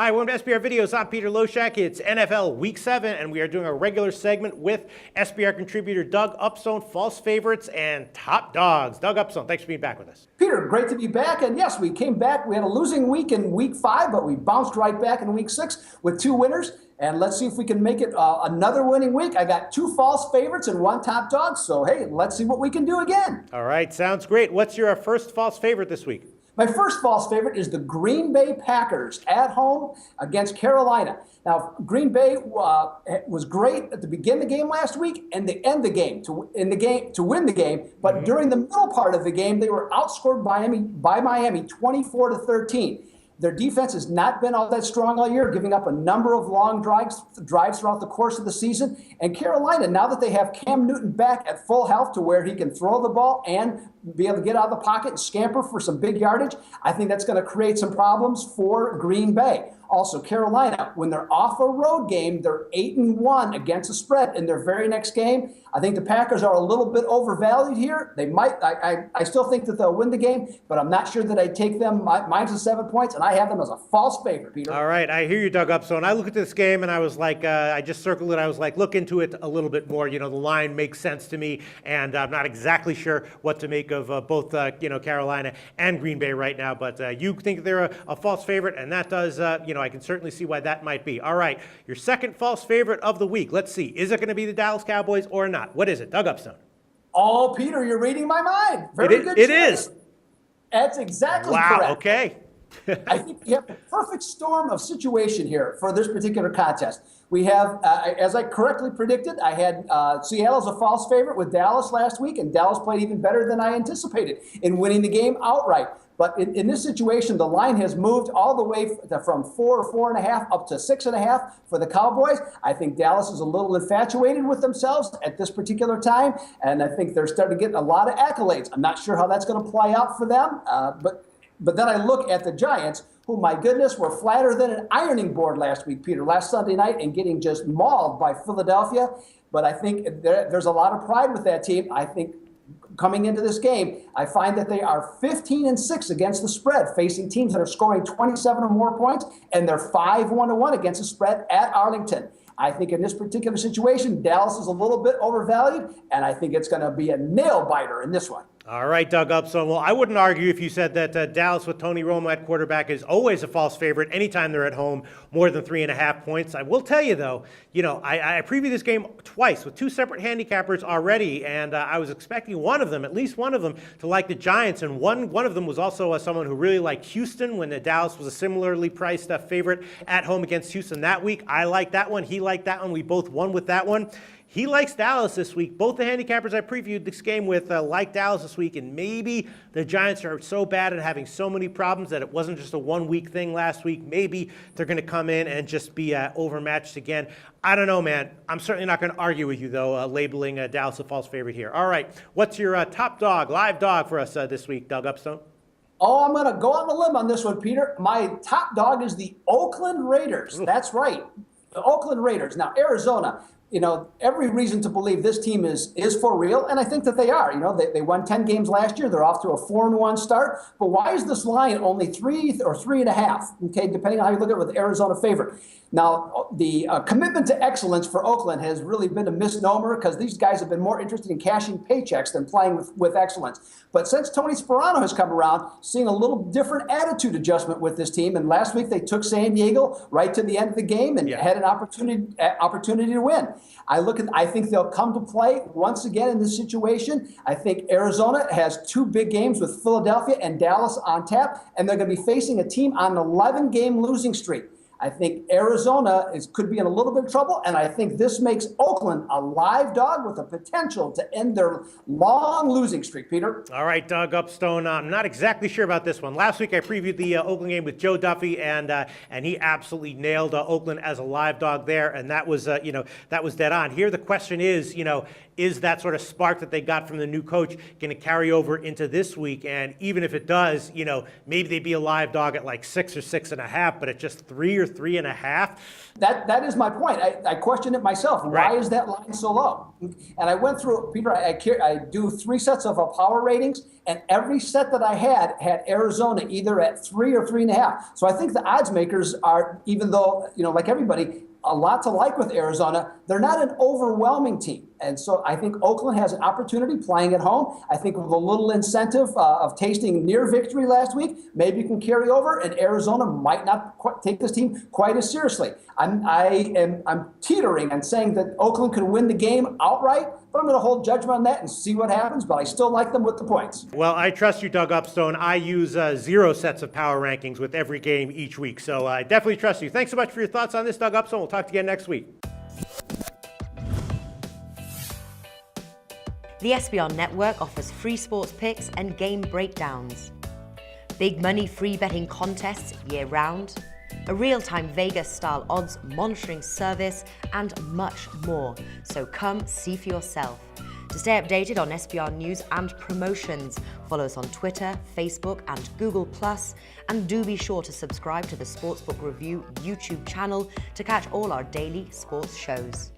Hi, welcome to SBR Videos. I'm Peter Loshak. It's NFL Week 7, and we are doing a regular segment with SBR contributor Doug Upstone, False Favorites and Top Dogs. Doug Upstone, thanks for being back with us. Peter, great to be back. And yes, we came back. We had a losing week in Week 5, but we bounced right back in Week 6 with 2 winners. And let's see if we can make it another winning week. I got 2 false favorites and 1 top dog. So, hey, let's see what we can do again. All right, sounds great. What's your first false favorite this week? My first false favorite is the Green Bay Packers at home against Carolina. Now, Green Bay was great at the beginning of the game last week and the end of the game to win the game. But during the middle part of the game, they were outscored by Miami 24-13. Their defense has not been all that strong all year, giving up a number of long drives throughout the course of the season. And Carolina, now that they have Cam Newton back at full health to where he can throw the ball and be able to get out of the pocket and scamper for some big yardage, I think that's going to create some problems for Green Bay. Also, Carolina, when they're off a road game, they're 8-1 against the spread in their very next game. I think the Packers are a little bit overvalued here. They might. I still think that they'll win the game, but I'm not sure that I take them minus the 7 points, and I have them as a false favorite, Peter. All right, I hear you, Doug Upstone. I look at this game, and I was like, I just circled it. I was like, look into it a little bit more. You know, the line makes sense to me, and I'm not exactly sure what to make of both, Carolina and Green Bay right now. But you think they're a false favorite, and that does, I can certainly see why that might be. All right, your second false favorite of the week. Let's see. Is it going to be the Dallas Cowboys or not? What is it? Doug Upstone. Oh, Peter, you're reading my mind. Very good. It is. That's exactly correct. Wow, okay. I think we have a perfect storm of situation here for this particular contest. We have, as I correctly predicted, I had Seattle as a false favorite with Dallas last week, and Dallas played even better than I anticipated in winning the game outright. But in this situation, the line has moved all the way from 4 or 4.5 up to 6.5 for the Cowboys. I think Dallas is a little infatuated with themselves at this particular time, and I think they're starting to get a lot of accolades. I'm not sure how that's going to play out for them, but then I look at the Giants, who, my goodness, were flatter than an ironing board last week, Peter, last Sunday night, and getting just mauled by Philadelphia. But I think there's a lot of pride with that team. I think coming into this game, I find that they are 15-6 against the spread, facing teams that are scoring 27 or more points, and they're 5-1 against the spread at Arlington. I think in this particular situation, Dallas is a little bit overvalued, and I think it's going to be a nail-biter in this one. All right, Doug Upstone. Well, I wouldn't argue if you said that Dallas with Tony Romo at quarterback is always a false favorite anytime they're at home, more than 3.5 points. I will tell you, though, I previewed this game twice with 2 separate handicappers already, and I was expecting at least one of them, to like the Giants, and one of them was also someone who really liked Houston when Dallas was a similarly priced favorite at home against Houston that week. I liked that one. He liked that one. We both won with that one. He likes Dallas this week. Both the handicappers I previewed this game with like Dallas this week, and maybe the Giants are so bad and having so many problems that it wasn't just a one-week thing last week. Maybe they're going to come in and just be overmatched again. I don't know, man. I'm certainly not going to argue with you, though, labeling Dallas a false favorite here. All right, what's your top dog, live dog for us this week, Doug Upstone? Oh, I'm going to go on a limb on this one, Peter. My top dog is the Oakland Raiders. Ooh. That's right, the Oakland Raiders. Now, Arizona, every reason to believe this team is for real, and I think that they are. They won 10 games last year. They're off to a 4-1 start. But why is this line only 3 or 3.5? Okay, depending on how you look at it with Arizona favorite. Now, the commitment to excellence for Oakland has really been a misnomer because these guys have been more interested in cashing paychecks than playing with excellence. But since Tony Sparano has come around, seeing a little different attitude adjustment with this team. And last week they took San Diego right to the end of the game and had an opportunity to win. I think they'll come to play once again in this situation. I think Arizona has 2 big games with Philadelphia and Dallas on tap, and they're going to be facing a team on an 11-game losing streak. I think Arizona could be in a little bit of trouble, and I think this makes Oakland a live dog with the potential to end their long losing streak, Peter. All right, Doug Upstone, I'm not exactly sure about this one. Last week I previewed the Oakland game with Joe Duffy, and he absolutely nailed Oakland as a live dog there, and that was dead on. Here the question is, is that sort of spark that they got from the new coach going to carry over into this week? And even if it does, maybe they'd be a live dog at like 6 or 6.5, but at just 3 or 3.5. That is my point. I question it myself. Right. Why is that line so low? And I went through, Peter, I do 3 sets of power ratings, and every set that I had Arizona either at 3 or 3.5. So I think the odds makers are, even though, like everybody, a lot to like with Arizona, they're not an overwhelming team. And so I think Oakland has an opportunity playing at home. I think with a little incentive of tasting near victory last week, maybe you can carry over, and Arizona might not take this team quite as seriously. I'm teetering and saying that Oakland could win the game outright, but I'm going to hold judgment on that and see what happens, but I still like them with the points. Well, I trust you, Doug Upstone. I use 0 sets of power rankings with every game each week, so I definitely trust you. Thanks so much for your thoughts on this, Doug Upstone. We'll talk to you again next week. The SBR Network offers free sports picks and game breakdowns, big money free betting contests year-round, a real-time Vegas-style odds monitoring service, and much more. So come see for yourself. To stay updated on SBR news and promotions, follow us on Twitter, Facebook, and Google+, and do be sure to subscribe to the Sportsbook Review YouTube channel to catch all our daily sports shows.